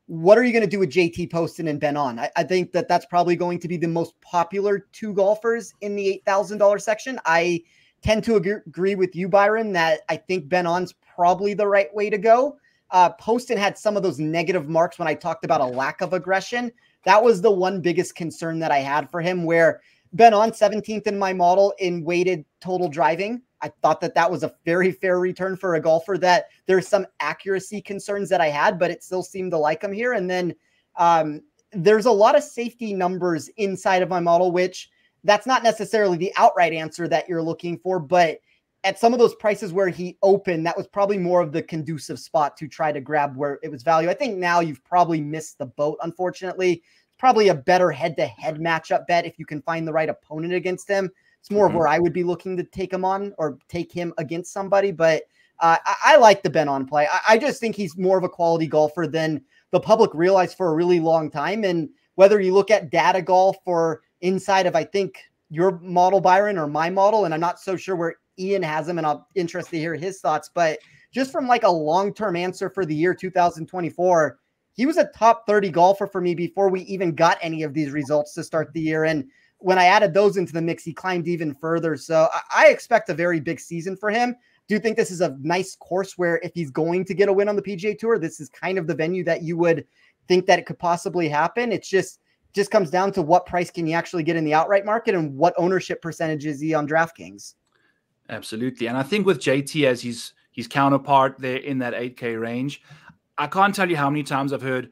what are you going to do with JT Poston and Ben On? I think that that's probably going to be the most popular two golfers in the $8,000 section. I tend to agree with you, Byron, that I think Ben On's probably the right way to go. Poston had some of those negative marks when I talked about a lack of aggression. That was the one biggest concern that I had for him, where Ben On 17th in my model in weighted total driving. I thought that that was a very fair return for a golfer that there's some accuracy concerns that I had, but it still seemed to like him here. And then there's a lot of safety numbers inside of my model, which that's not necessarily the outright answer that you're looking for, but at some of those prices where he opened, that was probably more of the conducive spot to try to grab where it was value. I think now you've probably missed the boat, unfortunately. It's probably a better head-to-head matchup bet if you can find the right opponent against him. It's more of where I would be looking to take him on or take him against somebody. But I like the Ben On play. I just think he's more of a quality golfer than the public realized for a really long time. And whether you look at data golf or inside of, I think, your model, Byron, or my model, and I'm not so sure where Ian has him, and I'm interested to hear his thoughts. But just from like a long-term answer for the year 2024, he was a top 30 golfer for me before we even got any of these results to start the year. And when I added those into the mix, he climbed even further. So I expect a very big season for him. Do you think this is a nice course where if he's going to get a win on the PGA Tour, this is kind of the venue that you would think that it could possibly happen? It's just comes down to what price can you actually get in the outright market and what ownership percentage is he on DraftKings? Absolutely. And I think with JT as his counterpart there in that 8K range, I can't tell you how many times I've heard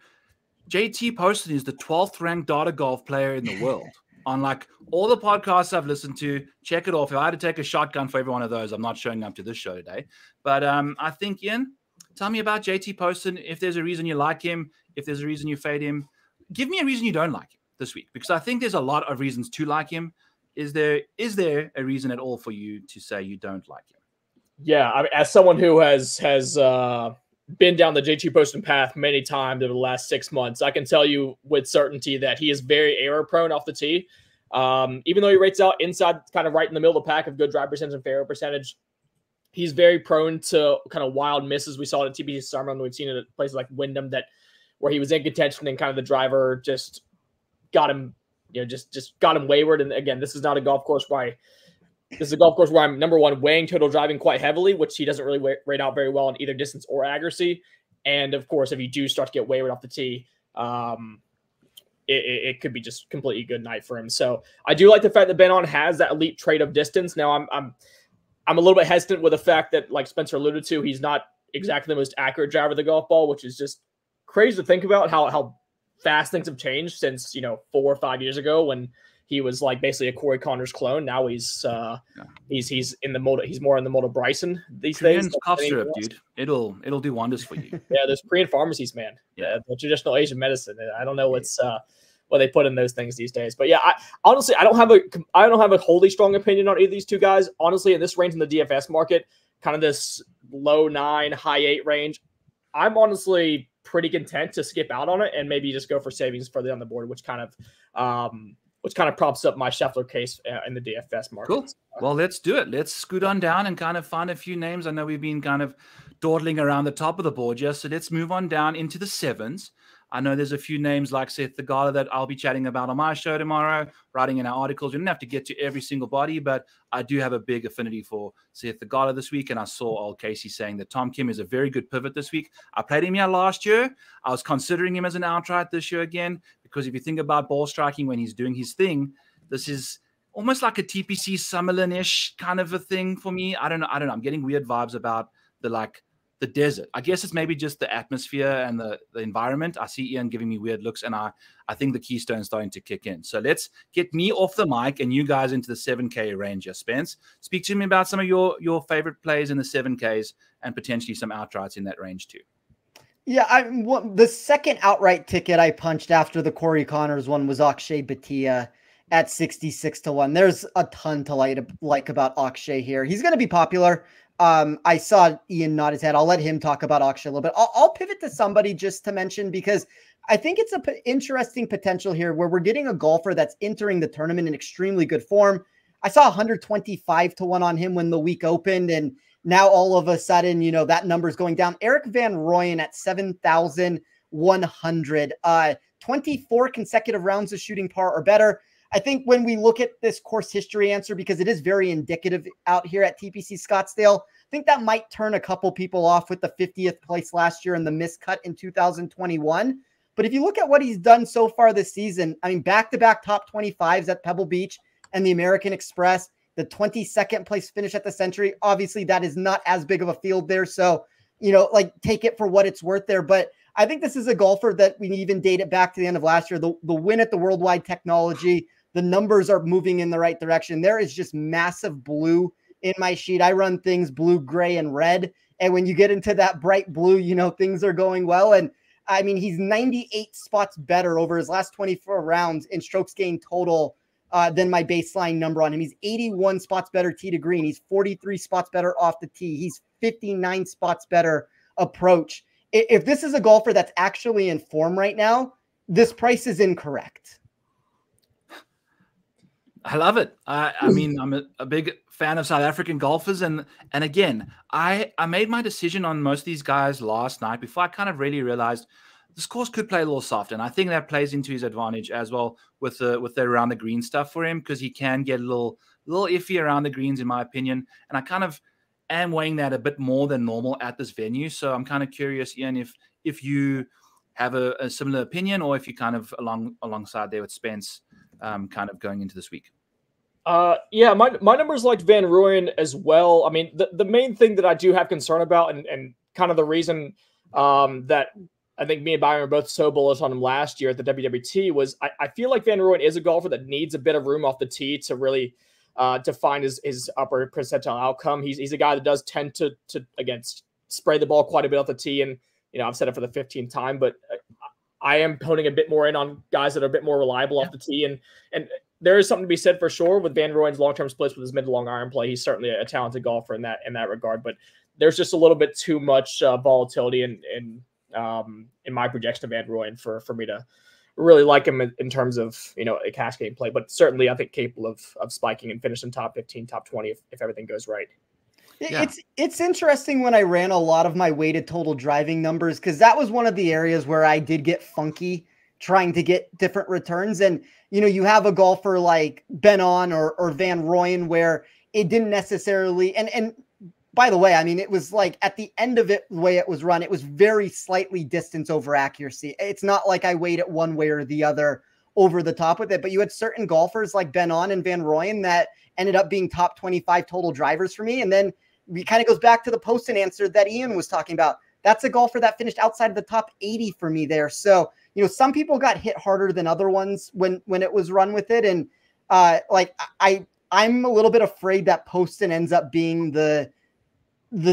JT Poston is the 12th ranked data golf player in the world. On like all the podcasts I've listened to, check it off. If I had to take a shotgun for every one of those, I'm not showing up to this show today. But I think, Ian, tell me about JT Poston. If there's a reason you like him, if there's a reason you fade him, give me a reason you don't like him this week, because I think there's a lot of reasons to like him. Is there a reason at all for you to say you don't like him? Yeah, I mean, as someone who has been down the JT Poston path many times over the last 6 months, I can tell you with certainty that he is very error prone off the tee. Even though he rates out inside, kind of right in the middle of the pack of good drive percentage and fairway percentage, he's very prone to kind of wild misses. We saw it at TPC Summer, and we've seen it at places like Wyndham where he was in contention and kind of the driver just got him, just got him wayward. And again, this is not a golf course where I'm, number one, weighing total driving quite heavily, which he doesn't really rate out very well in either distance or accuracy. And of course, if you do start to get wayward off the tee, it could be just completely good night for him. So I do like the fact that Ben On has that elite trait of distance. Now I'm a little bit hesitant with the fact that, like Spencer alluded to, he's not exactly the most accurate driver of the golf ball, which is just crazy to think about how fast things have changed since, 4 or 5 years ago when he was like basically a Corey Connors clone. Now he's in the mode. He's more in the mode of Bryson these days. Cough syrup, dude. It'll do wonders for you. Yeah, there's Korean pharmacies, man. Yeah, the traditional Asian medicine. I don't know what they put in those things these days. But yeah, I don't have a wholly strong opinion on either of these two guys. Honestly, in this range in the DFS market, kind of this low 9, high 8 range, I'm honestly pretty content to skip out on it and maybe just go for savings further on the board, which kind of props up my Scheffler case in the DFS market. Cool. Well, let's do it. Let's scoot on down and kind of find a few names. I know we've been kind of dawdling around the top of the board, so let's move on down into the 7s. I know there's a few names like Seth Theegala that I'll be chatting about on my show tomorrow, writing in our articles. We don't have to get to every single body, but I do have a big affinity for Seth Theegala this week. And I saw old Casey saying that Tom Kim is a very good pivot this week. I played him here last year. I was considering him as an outright this year again, because if you think about ball striking when he's doing his thing, this is almost like a TPC Summerlin-ish kind of a thing for me. I don't know. I'm getting weird vibes about the desert. I guess it's maybe just the atmosphere and the environment. I see Ian giving me weird looks, and I think the keystone's starting to kick in. So let's get me off the mic and you guys into the 7K range. Spence, speak to me about some of your favorite plays in the 7Ks and potentially some outrights in that range too. Yeah, the second outright ticket I punched after the Corey Connors one was Akshay Bhatia at 66-1. There's a ton to like about Akshay here. He's going to be popular. I saw Ian nod his head. I'll let him talk about Akshay a little bit. I'll pivot to somebody just to mention, because I think it's an interesting potential here where we're getting a golfer that's entering the tournament in extremely good form. I saw 125-1 on him when the week opened, and now all of a sudden, that number's going down. Eric Van Rooyen at 7,000 100. 24 consecutive rounds of shooting par or better. I think when we look at this course history answer, because it is very indicative out here at TPC Scottsdale, I think that might turn a couple people off with the 50th place last year and the miscut in 2021. But if you look at what he's done so far this season, I mean, back-to-back top 25s at Pebble Beach and the American Express, the 22nd place finish at the Century. Obviously, that is not as big of a field there. So, you know, like, take it for what it's worth there. But I think this is a golfer that we even date it back to the end of last year. The win at the Worldwide Technology, the numbers are moving in the right direction. There is just massive blue in my sheet. I run things blue, gray, and red. And when you get into that bright blue, you know, things are going well. And I mean, he's 98 spots better over his last 24 rounds in strokes gained total than my baseline number on him. He's 81 spots better tee to green. He's 43 spots better off the tee. He's 59 spots better approach. If this is a golfer that's actually in form right now, this price is incorrect. I love it. I mean, I'm a big fan of South African golfers. And again, I made my decision on most of these guys last night before I kind of really realized this course could play a little soft. And I think that plays into his advantage as well with the around the green stuff for him, because he can get a little iffy around the greens, in my opinion. And I kind of am weighing that a bit more than normal at this venue. So I'm kind of curious, Ian, if you have a similar opinion, or if you kind of alongside there with Spence kind of going into this week. Yeah, my numbers liked Van Rooyen as well. I mean, the main thing that I do have concern about, and kind of the reason that I think me and Byron were both so bullish on him last year at the WWT was I feel like Van Rooyen is a golfer that needs a bit of room off the tee to really define his upper percentile outcome. He's a guy that does tend to again spray the ball quite a bit off the tee, and you know, I've said it for the 15th time, but I am putting a bit more in on guys that are a bit more reliable off the tee, and there is something to be said for sure with Van Rooyen's long-term splits with his mid to long iron play. He's certainly a talented golfer in that regard, but there's just a little bit too much volatility in my projection of Van Rooyen for me to really like him in terms of, you know, a cash game play, but certainly I think capable of spiking and finishing top 15, top 20 if everything goes right. Yeah. It's interesting when I ran a lot of my weighted total driving numbers, because that was one of the areas where I did get funky trying to get different returns. And, you know, you have a golfer like Byeong or Van Rooyen where it didn't necessarily, and by the way, I mean, it was like at the end of it, the way it was run, it was very slightly distance over accuracy. It's not like I weighed it one way or the other over the top with it, but you had certain golfers like Byeong and Van Rooyen that ended up being top 25 total drivers for me. And then it kind of goes back to the Poston answer that Ian was talking about. That's a golfer that finished outside of the top 80 for me there. So, you know, some people got hit harder than other ones when it was run with it. And I'm a little bit afraid that Poston ends up being the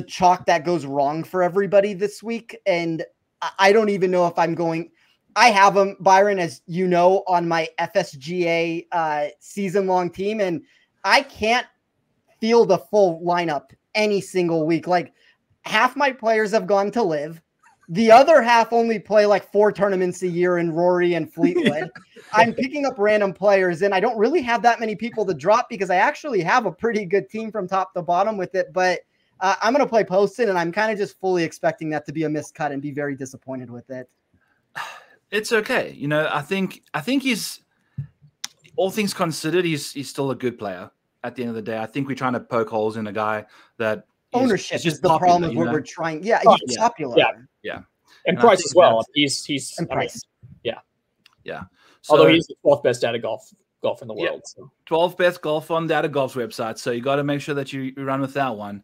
chalk that goes wrong for everybody this week. And I don't even know if I'm going, I have him, Byron, as you know, on my FSGA season-long team. And I can't field a full lineup any single week. Like, half my players have gone to live. The other half only play like 4 tournaments a year in Rory and Fleetwood. I'm picking up random players, and I don't really have that many people to drop because I actually have a pretty good team from top to bottom with it. But I'm going to play Poston, and I'm kind of just fully expecting that to be a miscut and be very disappointed with it. It's okay. You know, I think he's, all things considered, he's still a good player at the end of the day. I think we're trying to poke holes in a guy that ownership is just the popular, problem of what we're trying. Yeah, he's popular. Yeah. And price as well. He's and price. Yeah. So, although he's the 12th best data golf in the world. So. 12th best golf on Data Golf's website. So you got to make sure that you run with that one.